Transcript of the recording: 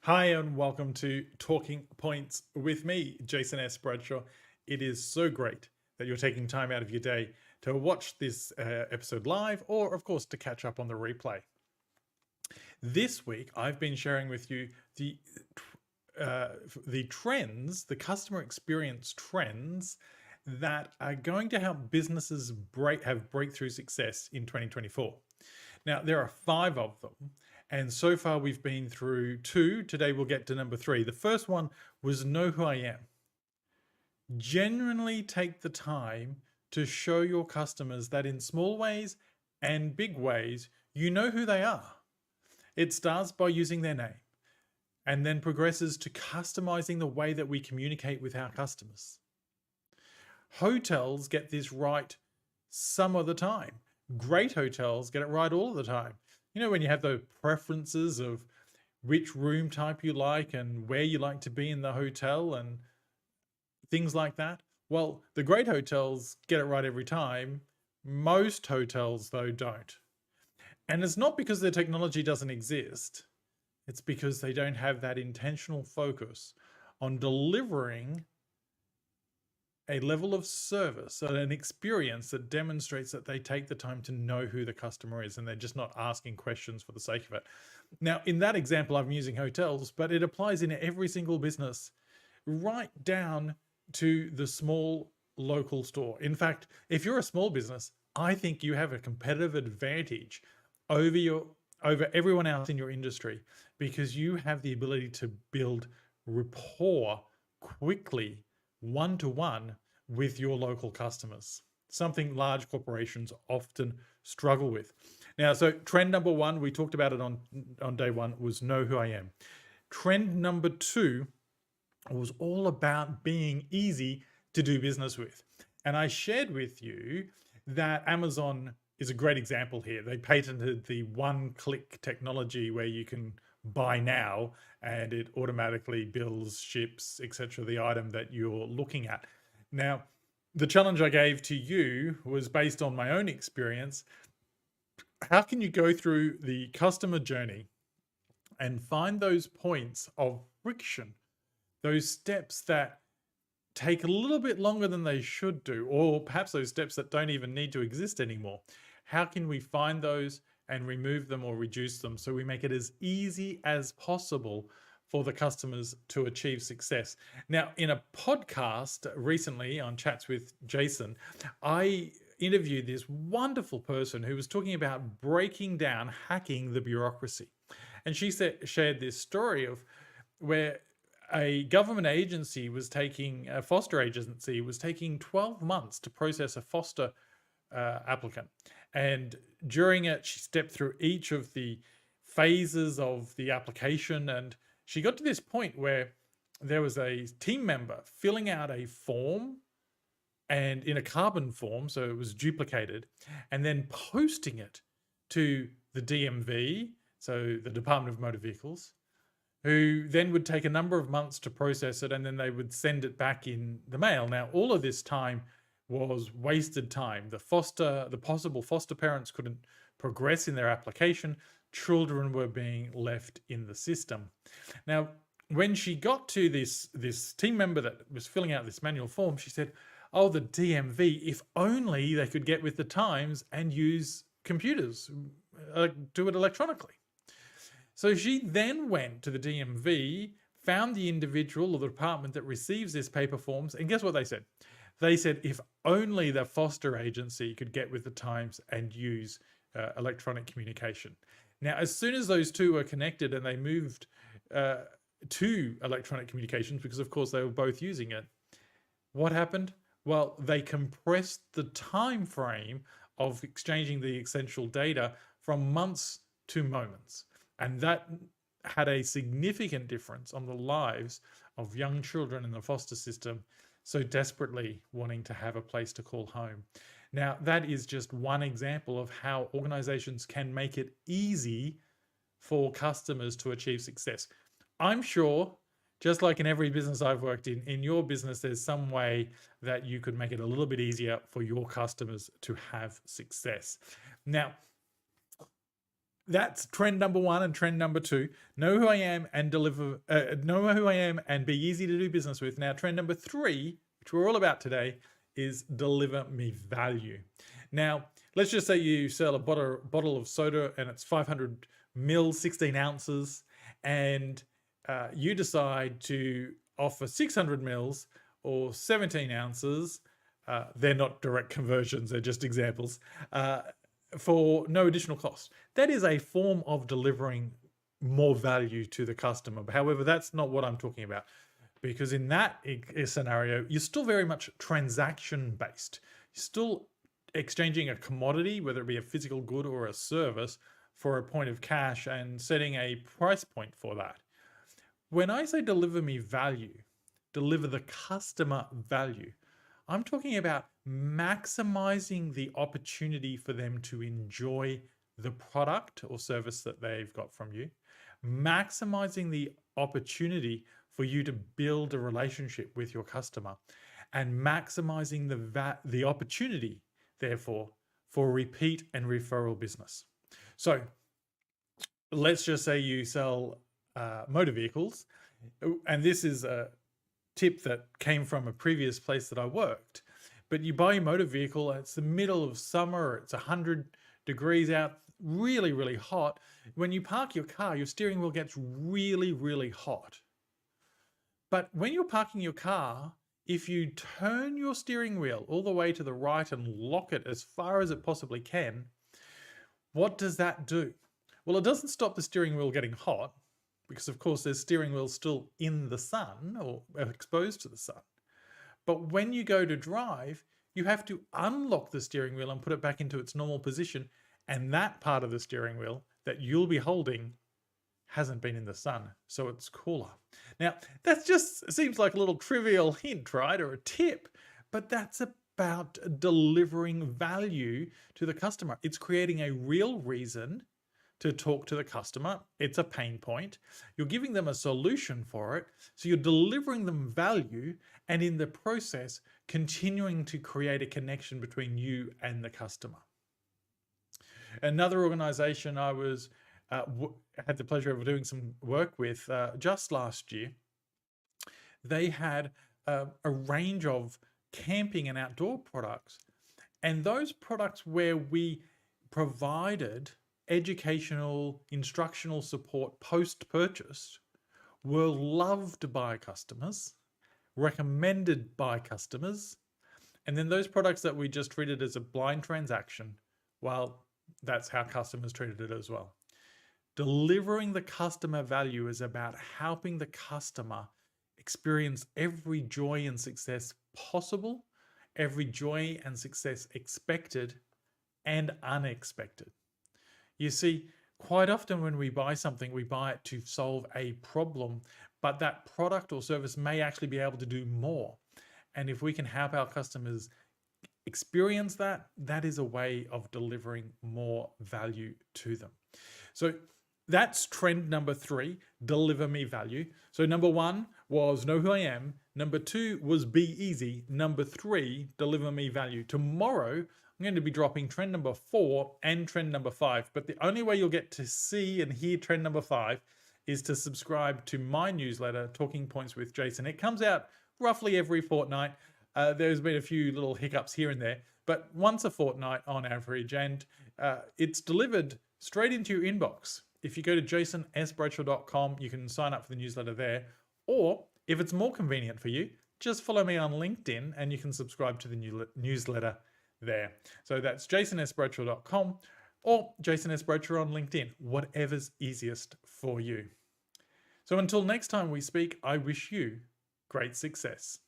Hi, and welcome to Talking Points with me, Jason S. Bradshaw. It is so great that you're taking time out of your day to watch this episode live, or of course, to catch up on the replay. This week, I've been sharing with you uh, the trends, the customer experience trends that are going to help businesses have breakthrough success in 2024. Now, there are 5 of them. And so far, we've been through 2. Today, we'll get to number 3. The first one was Know Who I Am. Genuinely take the time to show your customers that in small ways and big ways, you know who they are. It starts by using their name and then progresses to customizing the way that we communicate with our customers. Hotels get this right some of the time. Great hotels get it right all of the time. You know, when you have the preferences of which room type you like and where you like to be in the hotel and things like that. Well, the great hotels get it right every time. Most hotels, though, don't. And it's not because their technology doesn't exist. It's because they don't have that intentional focus on delivering a level of service and an experience that demonstrates that they take the time to know who the customer is and they're just not asking questions for the sake of it. Now, in that example, I'm using hotels, but it applies in every single business, right down to the small local store. In fact, if you're a small business, I think you have a competitive advantage over everyone else in your industry because you have the ability to build rapport quickly, one-to-one, with your local customers, something large corporations often struggle with. Now, so trend number 1, we talked about it on day 1, was Know Who I Am. Trend number 2 was all about being easy to do business with. And I shared with you that Amazon is a great example here. They patented the one-click technology where you can buy now and it automatically bills, ships, etc., the item that you're looking at. Now, the challenge I gave to you was based on my own experience. How can you go through the customer journey and find those points of friction, those steps that take a little bit longer than they should do, or perhaps those steps that don't even need to exist anymore? How can we find those and remove them or reduce them so we make it as easy as possible for the customers to achieve success? Now, in a podcast recently on Chats with Jason, I interviewed this wonderful person who was talking about breaking down, hacking the bureaucracy. And she shared this story of where a government agency was taking, a foster agency was taking 12 months to process a foster applicant. And during it, she stepped through each of the phases of the application. And she got to this point where there was a team member filling out a form and in a carbon form, so it was duplicated, and then posting it to the DMV, so the Department of Motor Vehicles, who then would take a number of months to process it, and then they would send it back in the mail. Now, all of this time was wasted time. The possible foster parents couldn't progress in their application. Children were being left in the system. Now, when she got to this team member that was filling out this manual form, she said, "Oh, the DMV, if only they could get with the times and use computers, do it electronically." So she then went to the DMV, found the individual or the department that receives this paper forms, and guess what they said? They said, if only the foster agency could get with the times and use electronic communication. Now, as soon as those two were connected and they moved to electronic communications, because of course they were both using it, what happened? Well, they compressed the time frame of exchanging the essential data from months to moments. And that had a significant difference on the lives of young children in the foster system, so desperately wanting to have a place to call home. Now, that is just one example of how organizations can make it easy for customers to achieve success. I'm sure, just like in every business I've worked in your business, there's some way that you could make it a little bit easier for your customers to have success. Now, That's trend number one and trend number two. Know who I am and deliver. Know who I am and be easy to do business with. Now, trend number three, which we're all about today, is deliver me value. Now, let's just say you sell a bottle of soda and it's 500 mil, 16 ounces, and you decide to offer 600 mils or 17 ounces. They're not direct conversions, they're just examples, for no additional cost. That is a form of delivering more value to the customer. However, that's not what I'm talking about, because in that scenario, you're still very much transaction based. You're still exchanging a commodity, whether it be a physical good or a service, for a point of cash and setting a price point for that. When I say deliver me value, deliver the customer value, I'm talking about maximizing the opportunity for them to enjoy the product or service that they've got from you, maximizing the opportunity for you to build a relationship with your customer, and maximizing the opportunity, therefore, for repeat and referral business. So let's just say you sell motor vehicles, and this is a tip that came from a previous place that I worked. But you buy a motor vehicle, it's the middle of summer, it's 100 degrees out, really, really hot. When you park your car, your steering wheel gets really, really hot. But when you're parking your car, if you turn your steering wheel all the way to the right and lock it as far as it possibly can, what does that do? Well, it doesn't stop the steering wheel getting hot, because of course there's steering wheels still in the sun or exposed to the sun. But when you go to drive, you have to unlock the steering wheel and put it back into its normal position. And that part of the steering wheel that you'll be holding hasn't been in the sun, so it's cooler. Now, that just seems like a little trivial hint, right? Or a tip, but that's about delivering value to the customer. It's creating a real reason to talk to the customer. It's a pain point. You're giving them a solution for it. So you're delivering them value, and in the process, continuing to create a connection between you and the customer. Another organization I had the pleasure of doing some work with just last year, they had a range of camping and outdoor products. And those products where we provided educational, instructional support post-purchase were loved by customers, recommended by customers, and then those products that we just treated as a blind transaction, well, that's how customers treated it as well. Delivering the customer value is about helping the customer experience every joy and success possible, every joy and success expected and unexpected. You see, quite often when we buy something, we buy it to solve a problem, but that product or service may actually be able to do more. And if we can help our customers experience that, that is a way of delivering more value to them. So that's trend number three, deliver me value. So number one was know who I am. Number two was be easy. Number three, deliver me value. Tomorrow, I'm going to be dropping trend number 4 and trend number 5, but the only way you'll get to see and hear trend number 5 is to subscribe to my newsletter, Talking Points with Jason. It comes out roughly every fortnight. There's been a few little hiccups here and there, but once a fortnight on average, and it's delivered straight into your inbox. If you go to jasonsbradshaw.com, you can sign up for the newsletter there, or if it's more convenient for you, just follow me on LinkedIn and you can subscribe to the newsletter there. So that's jasonsbradshaw.com or Jason S Bradshaw on LinkedIn, whatever's easiest for you. So until next time we speak, I wish you great success.